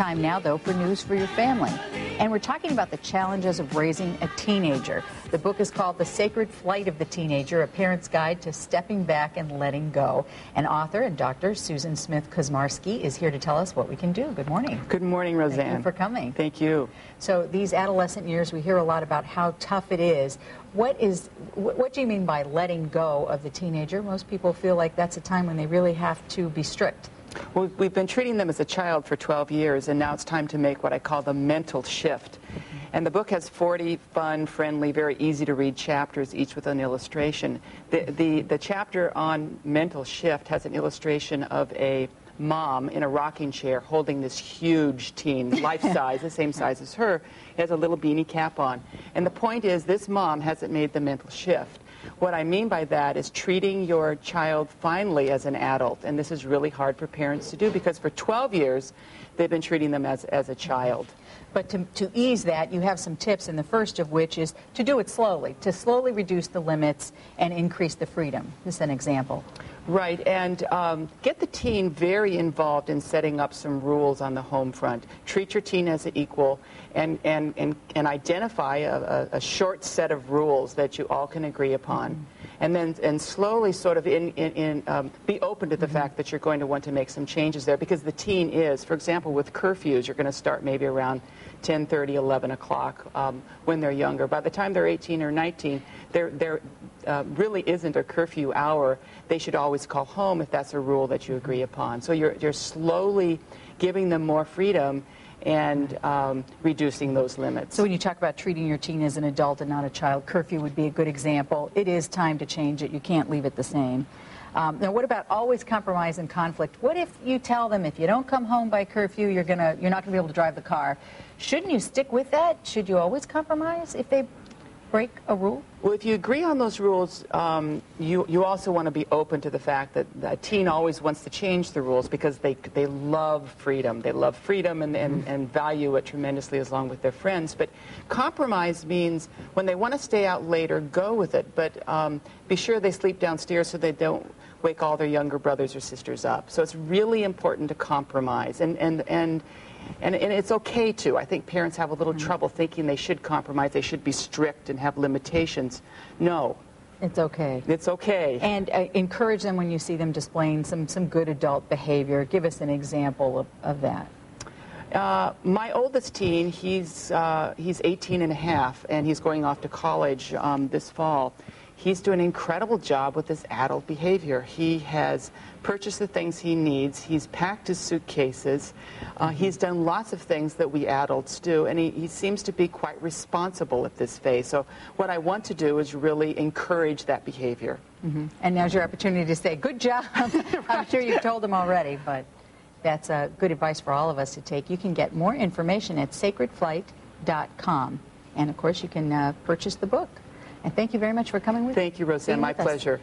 Time now, though, for news for your family. And we're talking about the challenges of raising a teenager. The book is called The Sacred Flight of the Teenager, A Parent's Guide to Stepping Back and Letting Go. And author and Dr. Susan Smith-Kosmarski is here to tell us what we can do. Good morning. Good morning, Roseanne. Thank you for coming. Thank you. So these adolescent years, we hear a lot about how tough it is. What do you mean by letting go of the teenager? Most people feel like that's a time when they really have to be strict. Well, we've been treating them as a child for 12 years, and now it's time to make what I call the mental shift. And the book has 40 fun, friendly, very easy-to-read chapters, each with an illustration. The chapter on mental shift has an illustration of a mom in a rocking chair holding this huge teen, life-size, the same size as her, has a little beanie cap on. And the point is, this mom hasn't made the mental shift. What I mean by that is treating your child finally as an adult, and this is really hard for parents to do because for 12 years they've been treating them as a child. But to ease that, you have some tips, and the first of which is to do it slowly, to slowly reduce the limits and increase the freedom. This is an example. Right, and get the teen very involved in setting up some rules on the home front. Treat your teen as an equal and identify a short set of rules that you all can agree upon. And then slowly sort of be open to the fact that you're going to want to make some changes there, because the teen is, for example, with curfews, you're going to start maybe around 10:30, 11 o'clock when they're younger. By the time they're 18 or 19, there really isn't a curfew hour. They should always call home if that's a rule that you agree upon. So you're slowly giving them more freedom and reducing those limits. So when you talk about treating your teen as an adult and not a child, curfew would be a good example. It is time to change it. You can't leave it the same. Now, what about always compromise and conflict? What if you tell them if you don't come home by curfew, you're not going to be able to drive the car? Shouldn't you stick with that? Should you always compromise if they break a rule? Well, if you agree on those rules, you also want to be open to the fact that a teen always wants to change the rules because they love freedom. They love freedom and value it tremendously along with their friends. But compromise means when they want to stay out later, go with it. But be sure they sleep downstairs so they don't wake all their younger brothers or sisters up. So it's really important to compromise. And it's okay to. I think parents have a little trouble thinking they should compromise, they should be strict and have limitations. No. It's okay. It's okay. And encourage them when you see them displaying some good adult behavior. Give us an example of that. My oldest teen, he's 18 and a half, and he's going off to college this fall. He's doing an incredible job with his adult behavior. He has purchased the things he needs. He's packed his suitcases. He's done lots of things that we adults do, and he seems to be quite responsible at this phase. So what I want to do is really encourage that behavior. And now's your opportunity to say, good job. I'm sure you've told him already, but that's good advice for all of us to take. You can get more information at sacredflight.com. And, of course, you can purchase the book. And thank you very much for coming with us. Thank you, Roseanne. My pleasure.